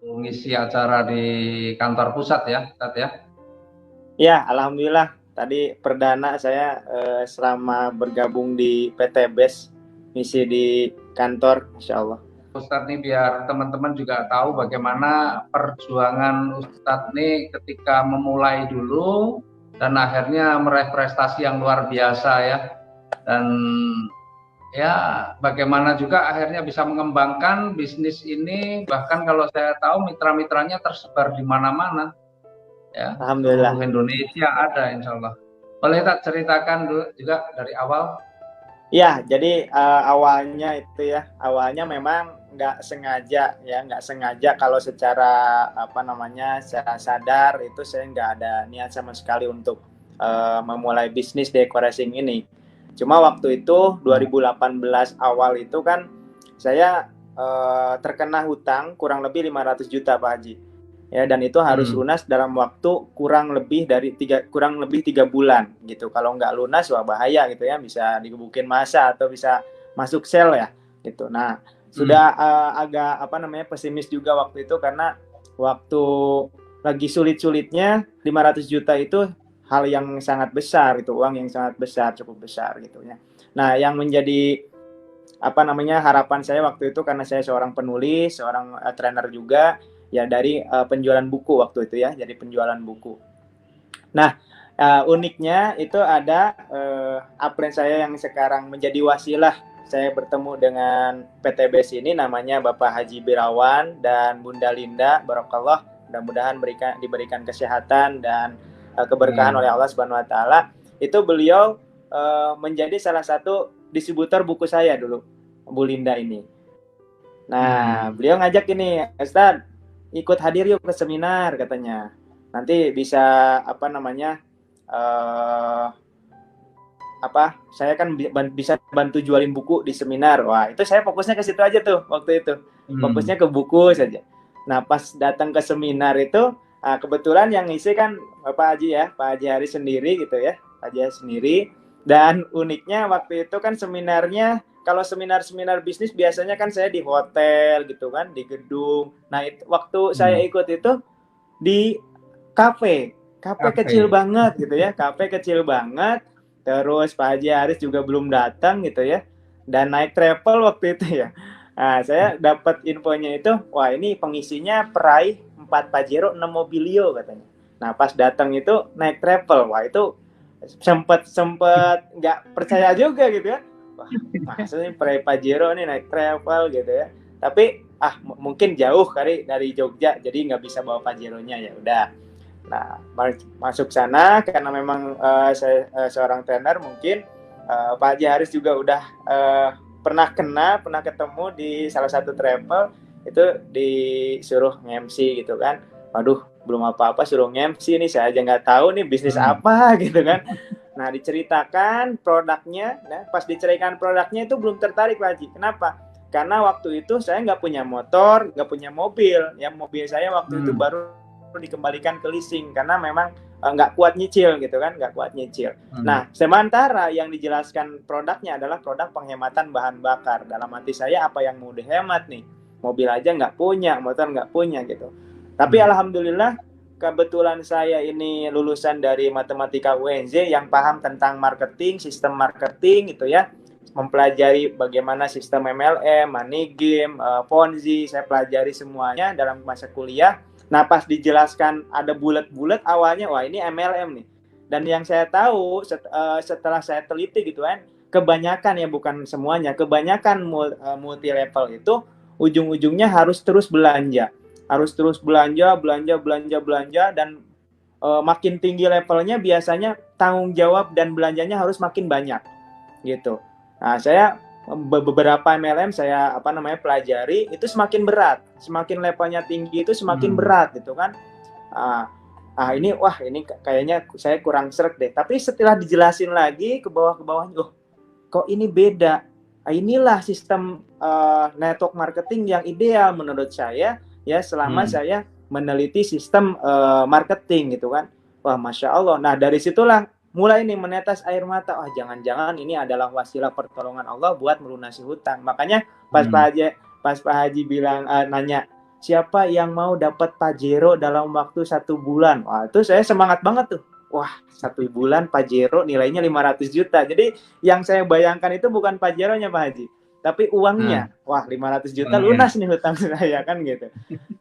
ngisi acara di kantor pusat ya, Tat ya. Ya, alhamdulillah. Tadi perdana saya selama bergabung di PT BES, misi di kantor, Insya Allah. Ustadz nih biar teman-teman juga tahu bagaimana perjuangan Ustadz nih ketika memulai dulu dan akhirnya meraih prestasi yang luar biasa ya. Dan ya bagaimana juga akhirnya bisa mengembangkan bisnis ini, bahkan kalau saya tahu mitra-mitranya tersebar di mana-mana ya, seluruh Alhamdulillah. Indonesia ada insya Allah. Boleh tak ceritakan dulu juga dari awal? Ya, jadi awalnya memang nggak sengaja kalau secara secara sadar itu saya nggak ada niat sama sekali untuk memulai bisnis decoration ini. Cuma waktu itu 2018 awal itu kan saya terkena hutang kurang lebih 500 juta Pak Haji. Ya, dan itu harus lunas dalam waktu kurang lebih 3 bulan gitu. Kalau nggak lunas wah bahaya gitu ya, bisa digebukin masa atau bisa masuk sel ya gitu. Nah, sudah agak pesimis juga waktu itu karena waktu lagi sulit-sulitnya 500 juta itu hal yang sangat besar, itu uang yang sangat besar, cukup besar gitu ya. Nah, yang menjadi harapan saya waktu itu karena saya seorang penulis, seorang trainer juga ya dari penjualan buku waktu itu ya, jadi penjualan buku. Nah, uniknya itu ada upline saya yang sekarang menjadi wasilah saya bertemu dengan PTBS ini, namanya Bapak Haji Birawan dan Bunda Linda, Barakallah, mudah-mudahan diberikan kesehatan dan keberkahan oleh Allah Subhanahu wa taala. Itu beliau menjadi salah satu distributor buku saya dulu, Bu Linda ini. Nah, beliau ngajak ini, Ustaz, ikut hadir yuk ke seminar katanya. Nanti bisa saya kan bisa bantu jualin buku di seminar. Wah, itu saya fokusnya ke situ aja tuh waktu itu. Fokusnya ke buku saja. Nah, pas datang ke seminar itu kebetulan yang ngisi kan Pak Haji ya, Pak Haji Haris sendiri gitu ya, Pak Haji Haris sendiri. Dan uniknya waktu itu kan seminarnya, kalau seminar-seminar bisnis biasanya kan saya di hotel gitu kan, di gedung. Nah, waktu saya ikut itu di kafe kecil banget gitu ya, kafe kecil banget. Terus Pak Haji Haris juga belum datang gitu ya, dan naik travel waktu itu ya. Nah, saya dapat infonya itu, wah ini pengisinya peraih 4 Pajero 6 Mobilio katanya. Nah, pas datang itu naik travel, wah itu sempet nggak percaya juga gitu ya. Wah, maksudnya peraih Pajero nih naik travel gitu ya. Tapi mungkin jauh kali dari Jogja, jadi nggak bisa bawa Pajeronya, ya udah. Nah, masuk sana karena memang saya seorang trainer, mungkin Pak Haji Haris juga udah pernah ketemu di salah satu travel, itu disuruh nge-MC gitu kan. Waduh, belum apa-apa suruh nge-MC nih, saya aja nggak tahu nih bisnis apa gitu kan. Nah, diceritakan produknya, nah, pas diceritakan produknya itu belum tertarik Pak Haji. Kenapa? Karena waktu itu saya nggak punya motor, nggak punya mobil. Ya, mobil saya waktu itu baru dikembalikan ke leasing karena memang nggak kuat nyicil gitu kan, nggak kuat nyicil. Nah, sementara yang dijelaskan produknya adalah produk penghematan bahan bakar. Dalam hati saya, apa yang mau dihemat nih? Mobil aja nggak punya, motor nggak punya gitu. Tapi alhamdulillah kebetulan saya ini lulusan dari matematika UNJ yang paham tentang marketing, sistem marketing gitu ya. Mempelajari bagaimana sistem MLM, money game, Ponzi, saya pelajari semuanya dalam masa kuliah. Nah, pas dijelaskan ada bulat-bulat awalnya, wah ini MLM nih. Dan yang saya tahu setelah saya teliti gitu kan, kebanyakan ya, bukan semuanya, kebanyakan multi level itu ujung-ujungnya harus terus belanja. Harus terus belanja, dan makin tinggi levelnya biasanya tanggung jawab dan belanjanya harus makin banyak gitu. Nah, saya beberapa MLM saya pelajari, itu semakin berat, semakin levelnya tinggi itu semakin berat gitu kan. Ini kayaknya saya kurang seret deh. Tapi setelah dijelasin lagi ke bawah-bawahnya, kok ini beda. Inilah sistem network marketing yang ideal menurut saya ya, selama saya meneliti sistem marketing gitu kan. Wah, Masya Allah. Nah, dari situlah mulai nih menetes air mata. Wah, jangan-jangan ini adalah wasilah pertolongan Allah buat melunasi hutang. Makanya pas Pak Haji bilang nanya, siapa yang mau dapat Pajero dalam waktu 1 bulan. Wah, itu saya semangat banget tuh. Wah, 1 bulan Pajero nilainya 500 juta. Jadi yang saya bayangkan itu bukan Pajeronya Pak Haji, tapi uangnya. Wah, 500 juta lunas nih hutang saya kan gitu.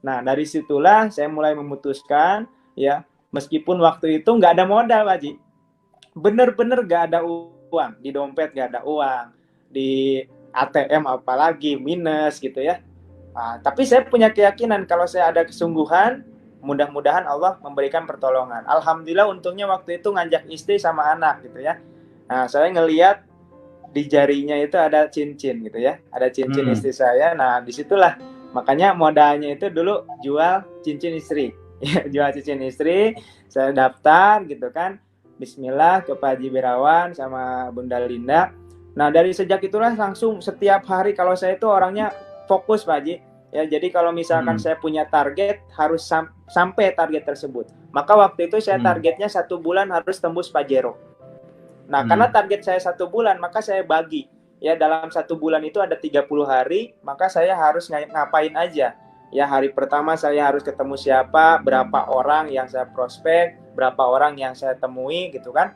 Nah, dari situlah saya mulai memutuskan ya, meskipun waktu itu nggak ada modal Pak Haji. Bener-bener nggak ada uang. Di dompet nggak ada uang. Di ATM apalagi minus gitu ya. Nah, tapi saya punya keyakinan kalau saya ada kesungguhan, mudah-mudahan Allah memberikan pertolongan. Alhamdulillah untungnya waktu itu ngajak istri sama anak gitu ya. Nah, saya ngelihat di jarinya itu ada cincin gitu ya. Ada cincin istri saya. Nah, disitulah makanya modalnya itu dulu jual cincin istri. Jual cincin istri, saya daftar gitu kan. Bismillah ke Pak Haji Birawan sama Bunda Linda. Nah, dari sejak itulah langsung setiap hari, kalau saya itu orangnya fokus Pak Haji. Ya, jadi kalau misalkan saya punya target harus sampai target tersebut. Maka waktu itu saya targetnya 1 bulan harus tembus Pajero. Nah, karena target saya 1 bulan, maka saya bagi. Ya, dalam 1 bulan itu ada 30 hari, maka saya harus ngapain aja. Ya, hari pertama saya harus ketemu siapa, berapa orang yang saya prospek, berapa orang yang saya temui gitu kan.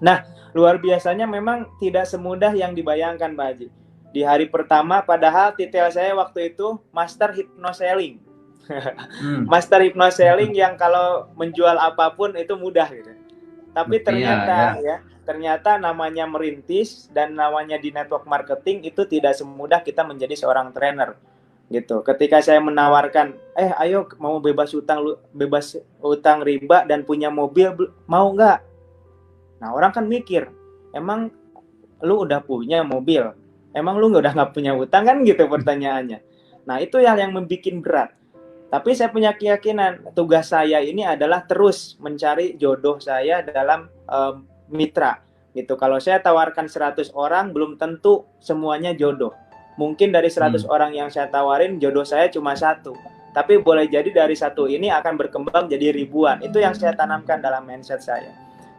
Nah, luar biasanya memang tidak semudah yang dibayangkan Pak Haji. Di hari pertama, padahal titel saya waktu itu Master Hypnoselling. Master Hypnoselling yang kalau menjual apapun itu mudah gitu. Tapi ternyata ternyata namanya merintis dan namanya di network marketing itu tidak semudah kita menjadi seorang trainer gitu. Ketika saya menawarkan, ayo mau bebas utang riba dan punya mobil, mau nggak? Nah, orang kan mikir, emang lu udah punya mobil? Emang lu udah nggak punya utang kan gitu pertanyaannya. Nah, itu yang membuat berat. Tapi saya punya keyakinan tugas saya ini adalah terus mencari jodoh saya dalam mitra gitu. Kalau saya tawarkan 100 orang belum tentu semuanya jodoh. Mungkin dari 100 orang yang saya tawarin jodoh saya cuma 1. Tapi boleh jadi dari 1 ini akan berkembang jadi ribuan. Itu yang saya tanamkan dalam mindset saya.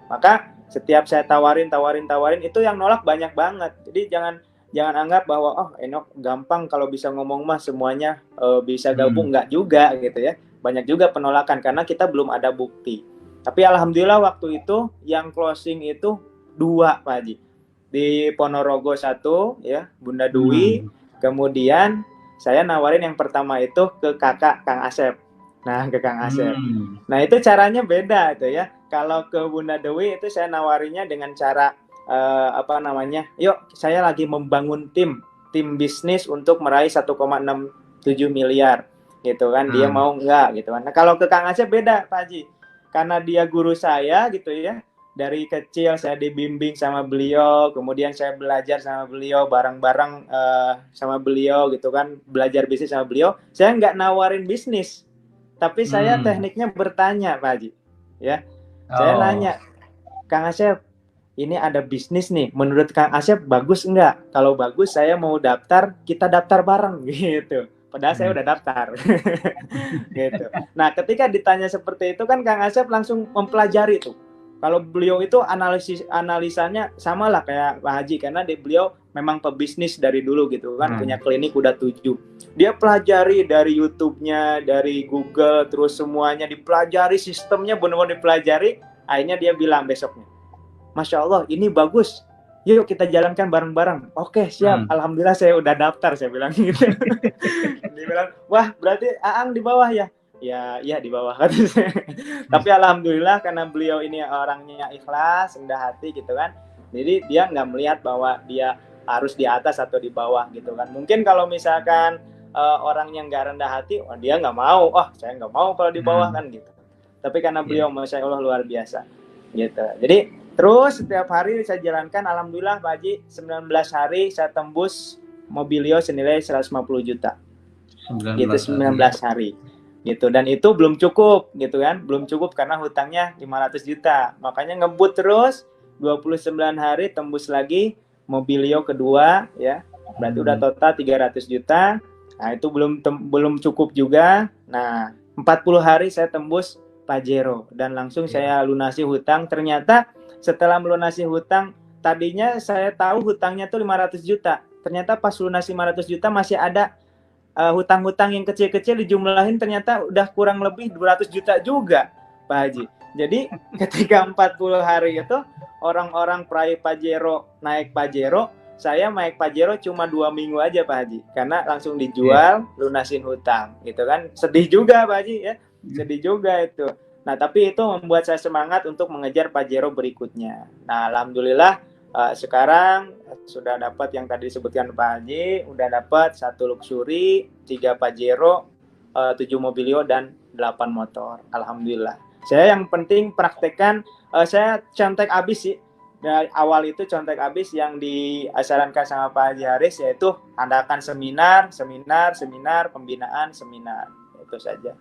Maka setiap saya tawarin itu yang nolak banyak banget. Jadi jangan anggap bahwa Enoch gampang kalau bisa ngomong mah semuanya bisa gabung, enggak juga gitu ya. Banyak juga penolakan karena kita belum ada bukti. Tapi alhamdulillah waktu itu yang closing itu 2 Pak Haji. Di Ponorogo 1 ya, Bunda Dwi. Kemudian saya nawarin yang pertama itu ke kakak Kang Asep. Nah, ke Kang Asep. Nah, itu caranya beda itu ya. Kalau ke Bunda Dwi itu saya nawarinya dengan cara yuk saya lagi membangun tim bisnis untuk meraih 1,67 miliar gitu kan. Dia mau enggak gitu kan. Nah, kalau ke Kang Asep beda Pak Haji. Karena dia guru saya gitu ya. Dari kecil saya dibimbing sama beliau, kemudian saya belajar sama beliau, bareng-bareng sama beliau gitu kan, belajar bisnis sama beliau. Saya nggak nawarin bisnis, tapi saya tekniknya bertanya Pak Haji. Ya, saya nanya, Kang Asep, ini ada bisnis nih, menurut Kang Asep bagus enggak? Kalau bagus saya mau daftar, kita daftar bareng gitu. Padahal saya udah daftar. Gitu. Nah, ketika ditanya seperti itu kan Kang Asep langsung mempelajari tuh. Kalau beliau itu analisanya sama lah kayak Pak Haji, karena beliau memang pebisnis dari dulu gitu kan, punya klinik udah 7. Dia pelajari dari YouTube-nya, dari Google, terus semuanya dipelajari, sistemnya benar-benar dipelajari. Akhirnya dia bilang besoknya, Masya Allah ini bagus, yuk kita jalankan bareng-bareng. Oke siap, alhamdulillah saya udah daftar, saya bilang gitu. Dia bilang, wah berarti Aang di bawah ya? Ya di bawah. Tapi alhamdulillah karena beliau ini orangnya ikhlas, rendah hati gitu kan. Jadi dia nggak melihat bahwa dia harus di atas atau di bawah gitu kan. Mungkin kalau misalkan orang yang nggak rendah hati, dia nggak mau. Saya nggak mau kalau di bawah kan gitu. Tapi karena beliau Masya Allah luar biasa gitu. Jadi terus setiap hari saya jalankan, alhamdulillah Pak Haji, 19 hari saya tembus mobilio senilai 150 juta. 19 hari. Gitu, dan itu belum cukup gitu kan, belum cukup karena hutangnya 500 juta, makanya ngebut terus. 29 hari tembus lagi mobilio kedua ya, berarti udah total 300 juta. Nah itu belum cukup juga. Nah 40 hari saya tembus Pajero dan langsung saya lunasi hutang. Ternyata setelah melunasi hutang, tadinya saya tahu hutangnya tuh 500 juta, ternyata pas lunasi 500 juta masih ada hutang-hutang yang kecil-kecil dijumlahin ternyata udah kurang lebih 200 juta juga, Pak Haji. Jadi ketika 40 hari itu orang-orang peraih Pajero naik Pajero, saya naik Pajero cuma 2 minggu aja Pak Haji, karena langsung dijual, lunasin hutang, gitu kan. Sedih juga Pak Haji ya, sedih juga itu. Nah tapi itu membuat saya semangat untuk mengejar Pajero berikutnya. Nah alhamdulillah sekarang sudah dapat yang tadi disebutkan Pak Haji, udah dapat 1 luxury, 3 Pajero, 7 mobilio dan 8 motor. Alhamdulillah. Saya yang penting praktekkan, saya contek abis sih. Dari awal itu contek abis yang disarankan sama Pak Haji Haris, yaitu adakan seminar, pembinaan, seminar. Itu saja.